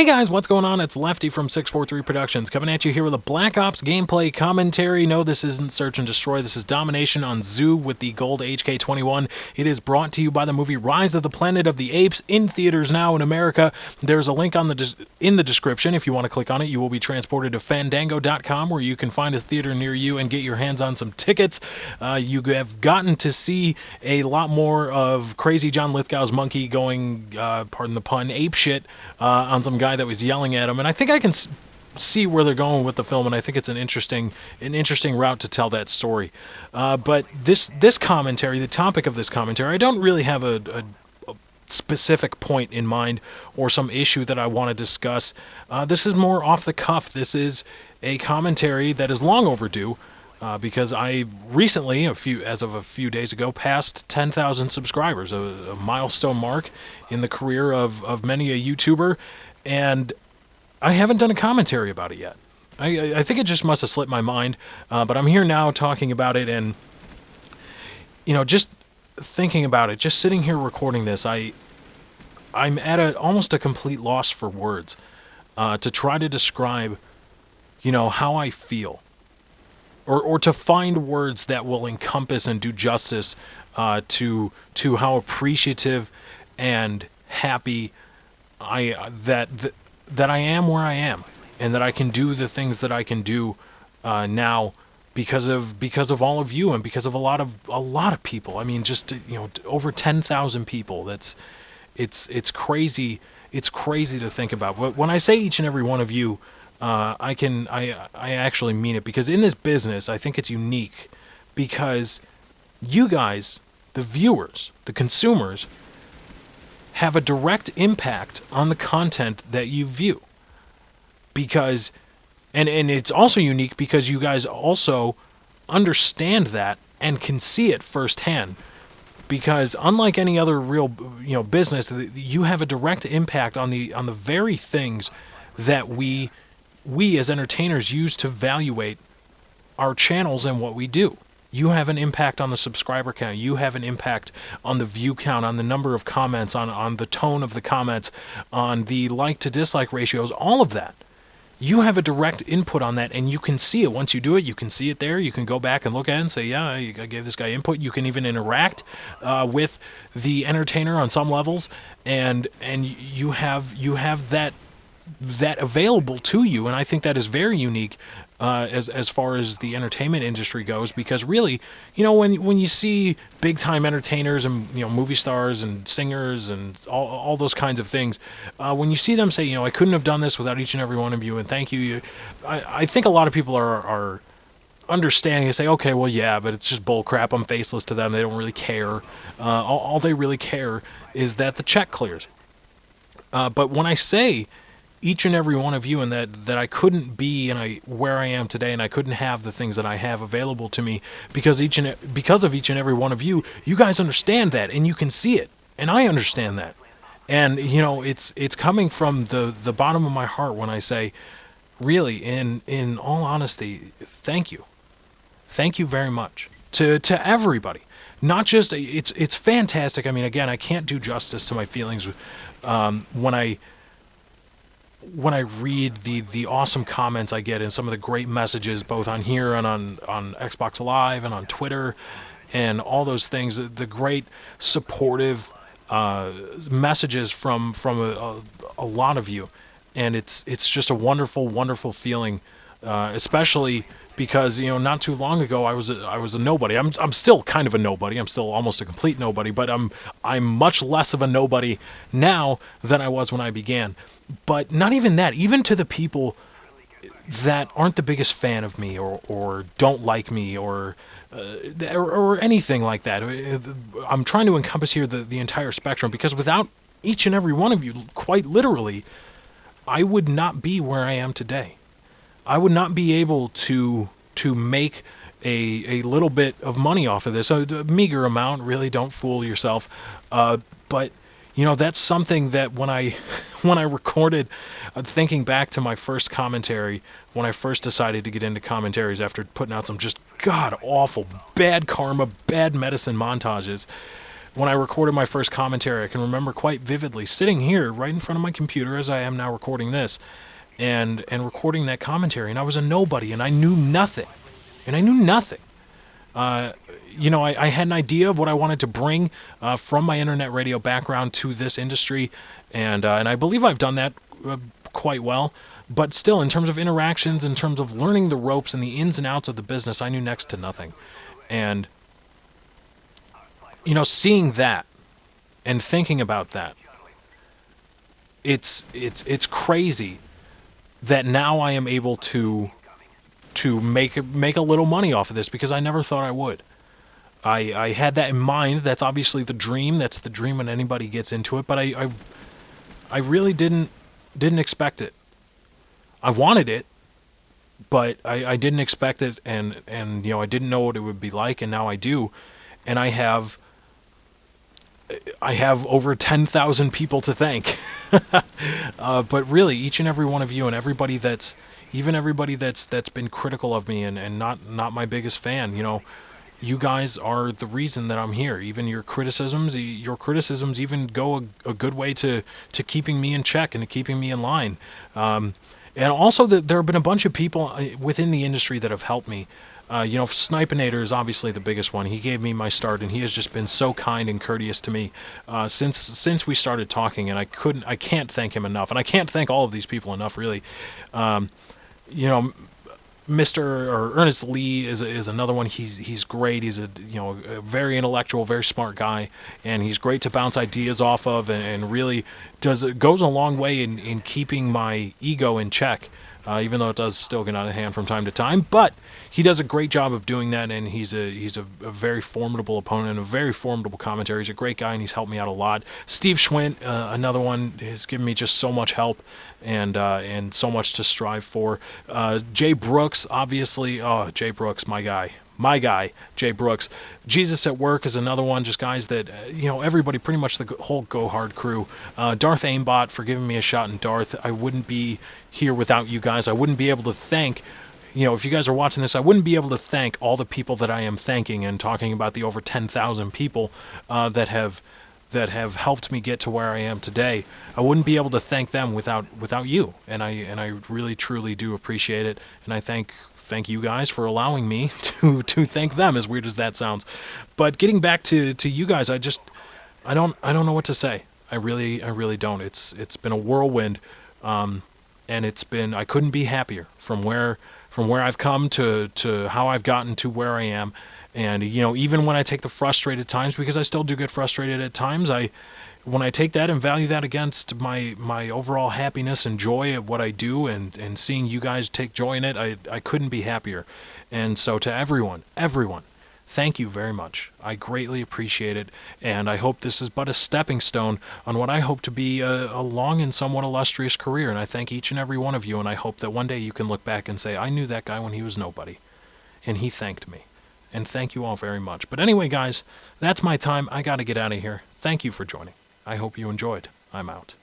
Hey guys, what's going on? It's Lefty from 643 Productions coming at you here with a Black Ops gameplay commentary. No, this isn't Search and Destroy. This is Domination on Zoo with the gold HK21. It is brought to you by the movie Rise of the Planet of the Apes, in theaters now in America. There's a link on in the description. If you want to click on it, you will be transported to fandango.com, where you can find a theater near you and get your hands on some tickets. You have gotten to see a lot more of crazy John Lithgow's monkey going, pardon the pun, apeshit on some guy that was yelling at him, and I think I can see where they're going with the film, and I think it's an interesting route to tell that story. But this commentary, the topic of this commentary, I don't really have a specific point in mind or some issue that I want to discuss. This is more off the cuff. This is a commentary that is long overdue. Because I recently, as of a few days ago, passed 10,000 subscribers, a milestone mark in the career of many a YouTuber, and I haven't done a commentary about it yet. I think it just must have slipped my mind, but I'm here now talking about it, and just thinking about it, just sitting here recording this, I'm at almost a complete loss for words to try to describe, how I feel. Or to find words that will encompass and do justice to how appreciative and happy that I am where I am, and that I can do the things that I can do now because of all of you, and because of a lot of people. I mean, just over 10,000 people. It's crazy. It's crazy to think about. But when I say each and every one of you, I actually mean it, because in this business, I think it's unique because you guys, the viewers, the consumers, have a direct impact on the content that you view. Because, and it's also unique because you guys also understand that and can see it firsthand. Because unlike any other real, business, you have a direct impact on the very things that we as entertainers use to evaluate our channels and what we do. You have an impact on the subscriber count. You have an impact on the view count, on the number of comments, on the tone of the comments, on the like to dislike ratios, all of that. You have a direct input on that, and you can see it. Once you do it, you can see it there. You can go back and look at it and say, yeah, I gave this guy input. You can even interact with the entertainer on some levels, and you have that available to you, and I think that is very unique as far as the entertainment industry goes, because really, when you see big time entertainers and movie stars and singers and all those kinds of things, when you see them say, I couldn't have done this without each and every one of you, and thank you, I think a lot of people are understanding and say, okay, well, yeah, but it's just bull crap. I'm faceless to them. They don't really care. All they really care is that the check clears. But when I say each and every one of you, and that I couldn't be where I am today, and I couldn't have the things that I have available to me because of each and every one of you, you guys understand that, and you can see it, and I understand that, and it's coming from the bottom of my heart when I say, really, in all honesty, thank you very much to everybody. Not just it's fantastic. I mean, again, I can't do justice to my feelings when I read the awesome comments I get and some of the great messages, both on here and on Xbox Live and on Twitter and all those things, the great supportive messages from a lot of you, and it's just a wonderful, wonderful feeling, especially because not too long ago I was a nobody. I'm still kind of a nobody. I'm still almost a complete nobody, but I'm much less of a nobody now than I was when I began. But not even that. Even to the people that aren't the biggest fan of me or don't like me or anything like that. I'm trying to encompass here the entire spectrum, because without each and every one of you, quite literally, I would not be where I am today. I would not be able to make a little bit of money off of this, a meager amount. Really, don't fool yourself. But that's something that when I recorded, thinking back to my first commentary, when I first decided to get into commentaries after putting out some just god awful, bad karma, bad medicine montages, when I recorded my first commentary, I can remember quite vividly sitting here right in front of my computer as I am now recording this, and recording that commentary, and I was a nobody, and I knew nothing. And I knew nothing. I had an idea of what I wanted to bring from my internet radio background to this industry, and I believe I've done that quite well. But still, in terms of interactions, in terms of learning the ropes and the ins and outs of the business, I knew next to nothing. And, seeing that and thinking about that, it's crazy that now I am able to make a little money off of this, because I never thought I would. I had that in mind. That's obviously the dream. That's the dream when anybody gets into it. But I really didn't expect it. I wanted it, but I didn't expect it, and I didn't know what it would be like, and now I do, and I have over 10,000 people to thank. But really, each and every one of you, and everybody that's been critical of me and not my biggest fan, you guys are the reason that I'm here. Even your criticisms even go a good way to keeping me in check and to keeping me in line. And also, there have been a bunch of people within the industry that have helped me. Snipinator is obviously the biggest one. He gave me my start, and he has just been so kind and courteous to me since we started talking. And I can't thank him enough, and I can't thank all of these people enough, really. Mr. or Ernest Lee is another one. He's great. He's a very intellectual, very smart guy, and he's great to bounce ideas off of, and really goes a long way in keeping my ego in check. Even though it does still get out of hand from time to time, but he does a great job of doing that, and he's a very formidable opponent, a very formidable commentator. He's a great guy, and he's helped me out a lot. Steve Schwint, another one, has given me just so much help and so much to strive for. Jay Brooks, obviously. Oh, Jay Brooks, my guy, Jay Brooks. Jesus at Work is another one, just guys that, everybody, pretty much the whole Go Hard crew. Darth Aimbot for giving me a shot in Darth. I wouldn't be here without you guys. I wouldn't be able to thank, if you guys are watching this, I wouldn't be able to thank all the people that I am thanking and talking about, the over 10,000 people that have helped me get to where I am today. I wouldn't be able to thank them without you, and I really truly do appreciate it, and I thank you guys for allowing me to thank them, as weird as that sounds. But getting back to you guys, I don't know what to say. I really don't. It's been a whirlwind, and I couldn't be happier from where I've come to how I've gotten to where I am. And even when I take the frustrated times, because I still do get frustrated at times, when I take that and value that against my overall happiness and joy at what I do, and seeing you guys take joy in it, I couldn't be happier. And so to everyone, thank you very much. I greatly appreciate it, and I hope this is but a stepping stone on what I hope to be a long and somewhat illustrious career. And I thank each and every one of you, and I hope that one day you can look back and say, I knew that guy when he was nobody, and he thanked me. And thank you all very much. But anyway, guys, that's my time. I got to get out of here. Thank you for joining. I hope you enjoyed. I'm out.